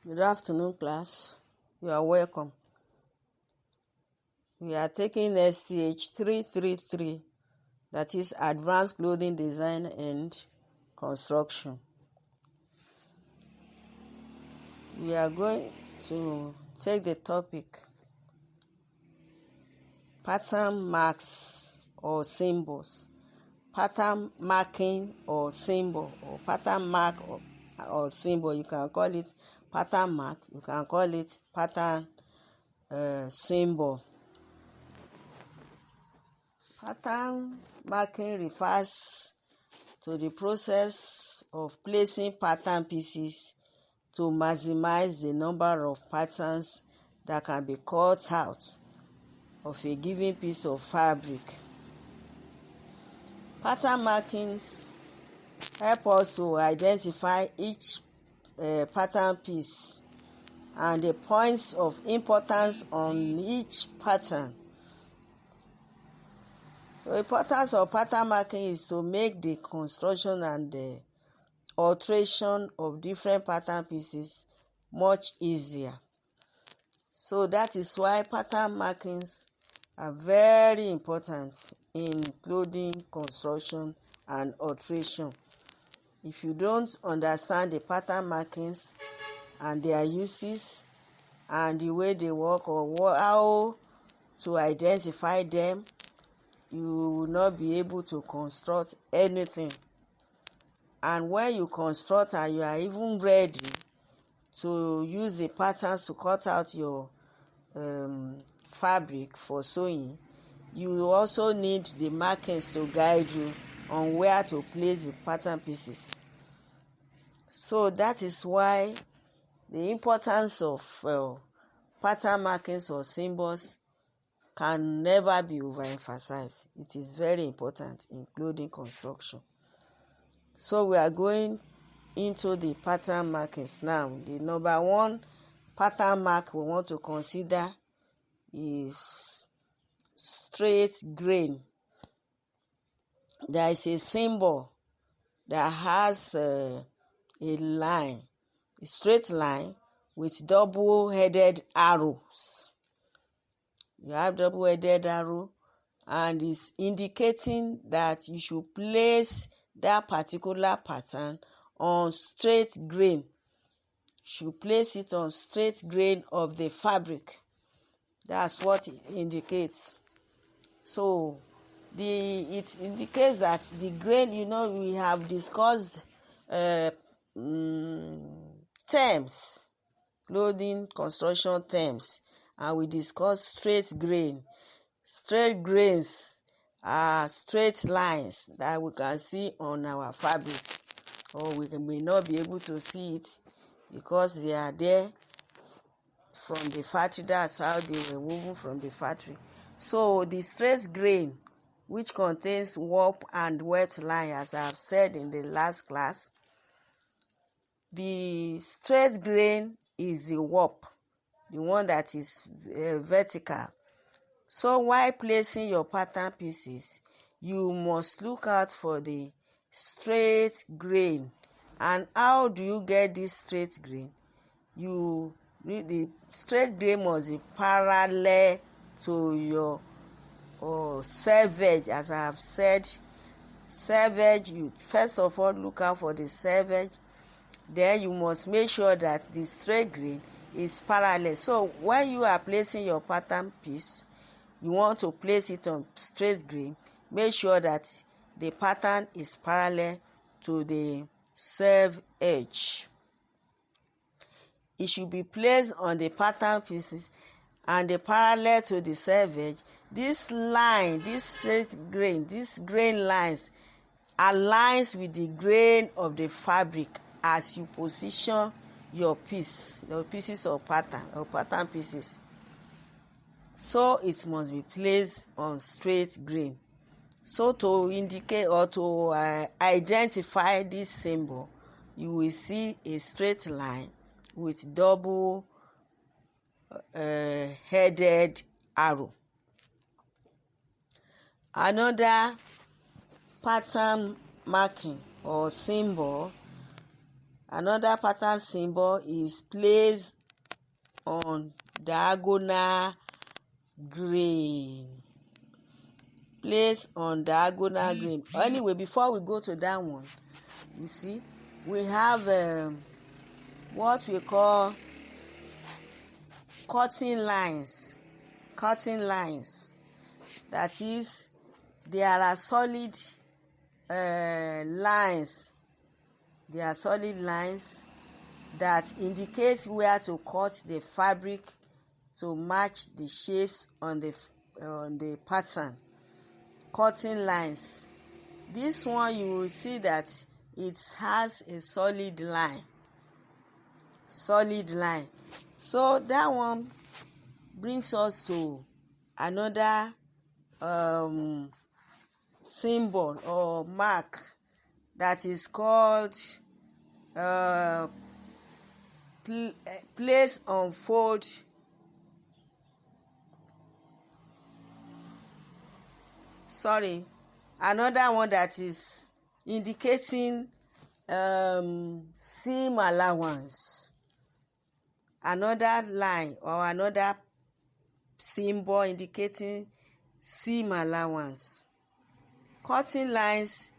Good afternoon, class. You are welcome. We are taking STH 333, that is Advanced Clothing Design and Construction. We are going to take the topic pattern marks or symbols. Pattern marking or symbol, or pattern mark or symbol. You can call it pattern mark, you can call it pattern symbol. Pattern marking refers to the process of placing pattern pieces to maximize the number of patterns that can be cut out of a given piece of fabric. Pattern markings help us to identify each pattern piece and the points of importance on each pattern. The importance of pattern marking is to make the construction and the alteration of different pattern pieces much easier. So that is why pattern markings are very important in clothing construction and alteration. If you don't understand the pattern markings and their uses and the way they work, or how to identify them, you will not be able to construct anything. And when you construct and you are even ready to use the patterns to cut out your fabric for sewing, you also need the markings to guide you on where to place the pattern pieces. So that is why the importance of pattern markings or symbols can never be overemphasized. It is very important in clothing construction. So we are going into the pattern markings now. The number one pattern mark we want to consider is straight grain. There is a symbol that has a line, a straight line with double-headed arrows. You have double-headed arrow, and it's indicating that you should place that particular pattern on straight grain. You should place it on straight grain of the fabric. That's what it indicates. So it indicates that the grain, we have discussed terms, clothing construction terms, and we discussed straight grain. Straight grains are straight lines that we can see on our fabrics, or we may not be able to see it because they are there from the factory. That's how they were woven from the factory. So the straight grain, which contains warp and weft line, as I have said in the last class, the straight grain is the warp, the one that is vertical. So while placing your pattern pieces, you must look out for the straight grain. And how do you get this straight grain? The straight grain must be parallel to your selvedge. As I have said, selvedge, you first of all look out for the selvedge. Then you must make sure that the straight grain is parallel. So when you are placing your pattern piece, you want to place it on straight grain, make sure that the pattern is parallel to the selvedge edge. It should be placed on the pattern pieces and the parallel to the selvedge. This line, this straight grain, these grain lines aligns with the grain of the fabric as you position your pieces of pattern or pattern pieces. So it must be placed on straight grain. So to indicate or to identify this symbol, you will see a straight line with double headed arrow. Another pattern marking or symbol Another pattern symbol is placed on diagonal grain. Place on diagonal grain. Anyway, before we go to that one, you see, we have what we call cutting lines. Cutting lines. That is, there are solid lines. There are solid lines that indicate where to cut the fabric to match the shapes on the pattern. Cutting lines. This one, you will see that it has a solid line. Solid line. So that one brings us to another symbol or mark that is called place on fold. Another one that is indicating seam allowance. Another line or another symbol indicating seam allowance. Cutting lines,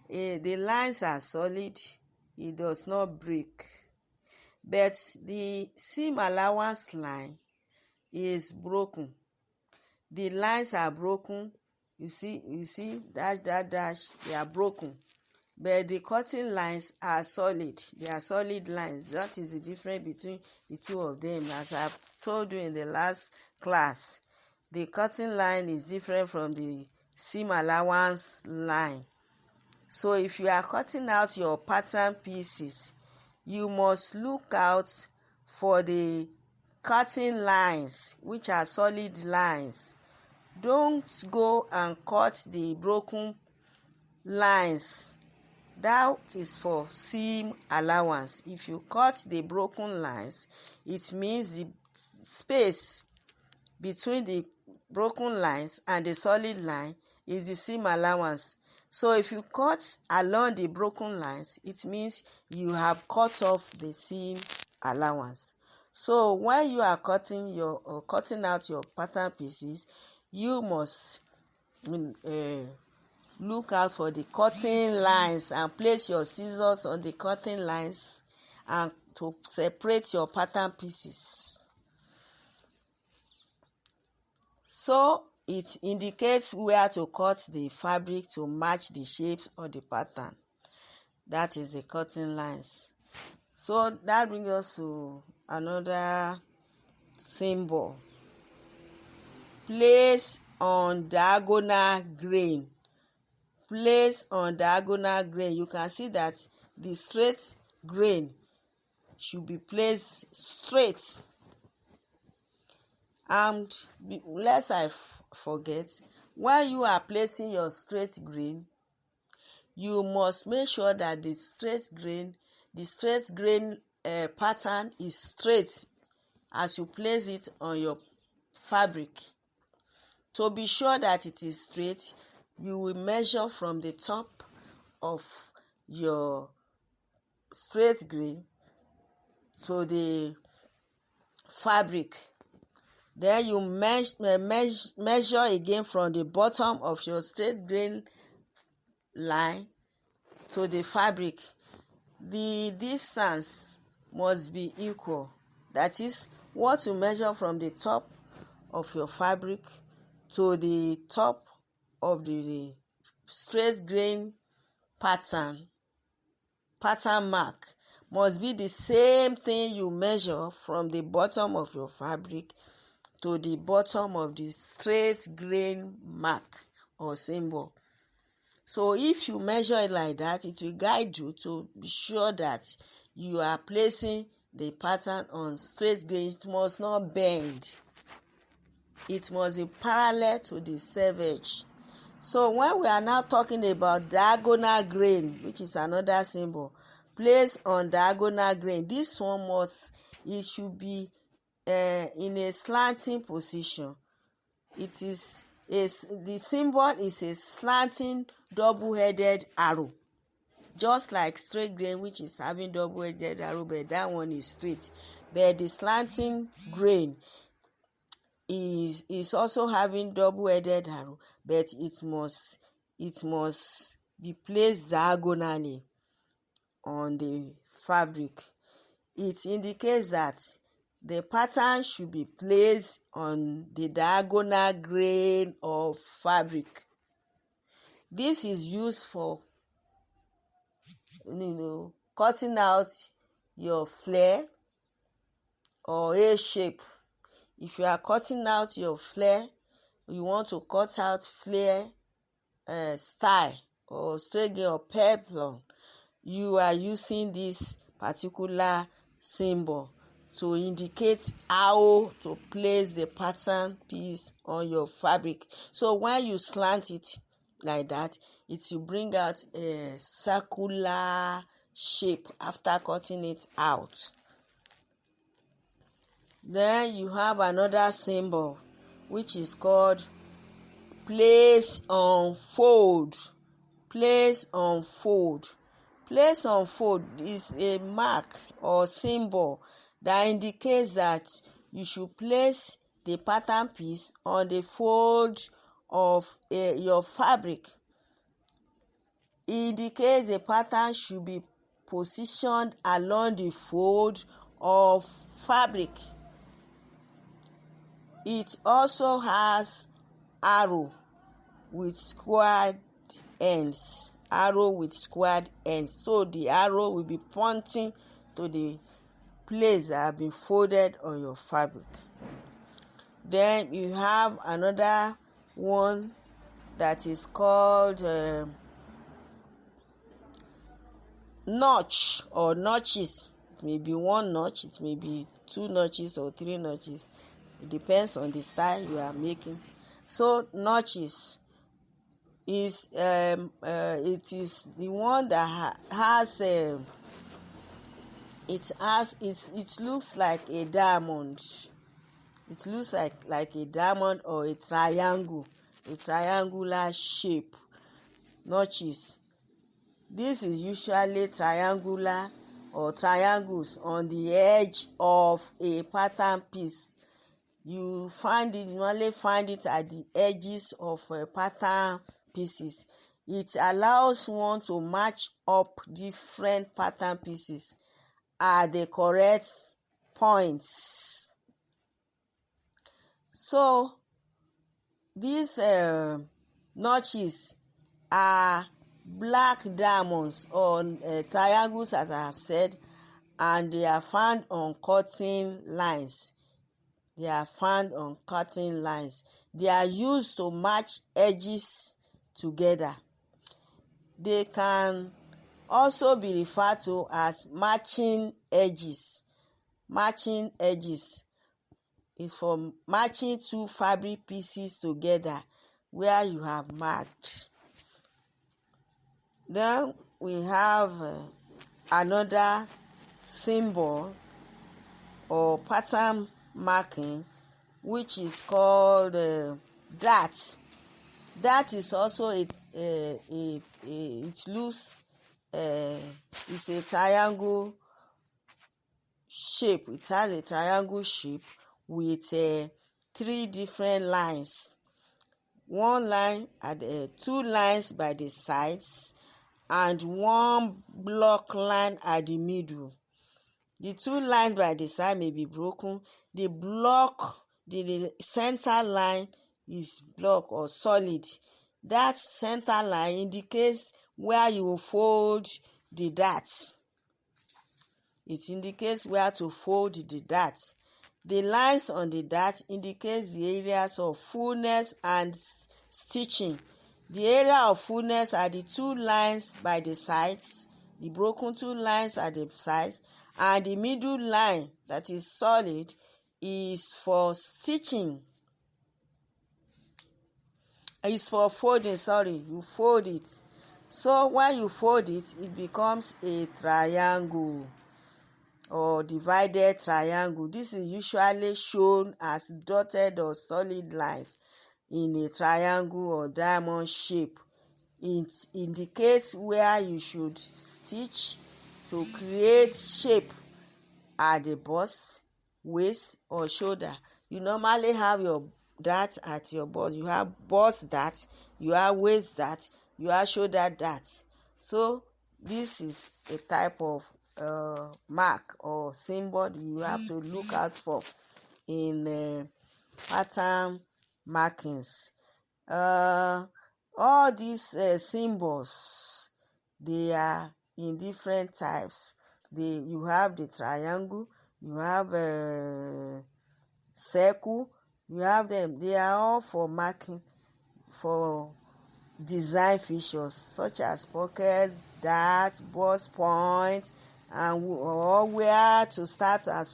the lines are solid, it does not break. But the seam allowance line is broken. The lines are broken. You see, dash, they are broken. But the cutting lines are solid. They are solid lines. That is the difference between the two of them. As I've told you in the last class, the cutting line is different from the seam allowance line. So if you are cutting out your pattern pieces, you must look out for the cutting lines, which are solid lines. Don't go and cut the broken lines. That is for seam allowance. If you cut the broken lines, it means the space between the broken lines and the solid line is the seam allowance. So if you cut along the broken lines, it means you have cut off the seam allowance. So when you are cutting out your pattern pieces, you must look out for the cutting lines and place your scissors on the cutting lines and to separate your pattern pieces. So it indicates where to cut the fabric to match the shapes of the pattern. That is the cutting lines. So that brings us to another symbol. Place on diagonal grain. Place on diagonal grain. You can see that the straight grain should be placed straight. And lest I forget, when you are placing your straight grain, you must make sure that the straight grain pattern is straight as you place it on your fabric. To be sure that it is straight, you will measure from the top of your straight grain to the fabric. Then you measure again from the bottom of your straight grain line to the fabric. The distance must be equal. That is, what you measure from the top of your fabric to the top of the straight grain pattern mark must be the same thing you measure from the bottom of your fabric to the bottom of the straight grain mark or symbol. So if you measure it like that, it will guide you to be sure that you are placing the pattern on straight grain. It must not bend. It must be parallel to the self edge. So when we are now talking about diagonal grain, which is another symbol, place on diagonal grain, this one should be in a slanting position. The symbol is a slanting double-headed arrow. just like straight grain, which is having double-edged arrow, but that one is straight. But the slanting grain is also having double-edged arrow, but it must be placed diagonally on the fabric. It indicates that the pattern should be placed on the diagonal grain of fabric. This is used for cutting out your flare or A shape. If you are cutting out your flare, you want to cut out flare style or straight grain or peplum, you are using this particular symbol to indicate how to place the pattern piece on your fabric. So when you slant it like that, it will bring out a circular shape after cutting it out. Then you have another symbol which is called place on fold. Place on fold. Place on fold is a mark or symbol that indicates that you should place the pattern piece on the fold of your fabric. It indicates the pattern should be positioned along the fold of fabric. It also has arrow with squared ends. Arrow with squared ends. So the arrow will be pointing to the place that have been folded on your fabric. Then you have another one that is called notch or notches. It may be one notch, it may be two notches or three notches. It depends on the style you are making. So notches is it is the one that has it looks like a diamond. It looks like a diamond or a triangular shape. Notches. This is usually triangular or triangles on the edge of a pattern piece. You only find it at the edges of pattern pieces. It allows one to match up different pattern pieces at the correct points. So these notches are black diamonds or triangles, as I have said, and they are found on cutting lines. They are used to match edges together. They can also be referred to as matching edges. Matching edges is for matching two fabric pieces together where you have marked. Then we have another symbol or pattern marking which is called dart. Dart is also it looks it's a triangle shape. It has a triangle shape with three different lines. One line at two lines by the sides and one block line at the middle. The two lines by the side may be broken. The center line is block or solid. That center line indicates where you will fold the darts. It indicates where to fold the darts. The lines on the dart indicates the areas of fullness and stitching. The area of fullness are the two lines by the sides, the broken two lines at the sides, and the middle line that is solid is for stitching. It's for folding, you fold it. So when you fold it, it becomes a triangle or divided triangle. This is usually shown as dotted or solid lines in a triangle or diamond shape It indicates where you should stitch to create shape at the bust, waist or shoulder. You normally have your dart at your bust. You have bust dart, you have waist dart, you have shoulder dart. So this is a type of mark or symbol you have to look out for in pattern markings. All these symbols, they are in different types. You have the triangle, you have circle, you have them. They are all for marking, for design features such as pockets, dart, bust point, and or where to start and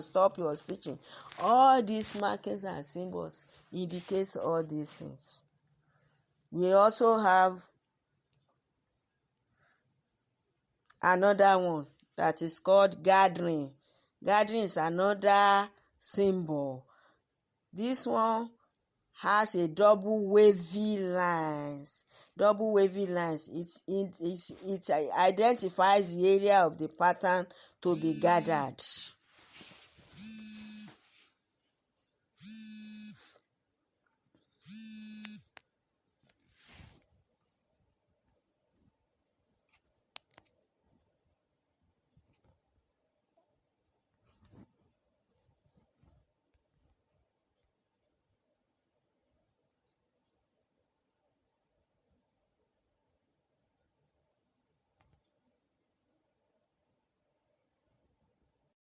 stop your stitching. All these markings and symbols indicates all these things. We also have another one that is called gathering. Gathering is another symbol. This one has a double wavy lines. Double wavy lines. It identifies the area of the pattern to be gathered.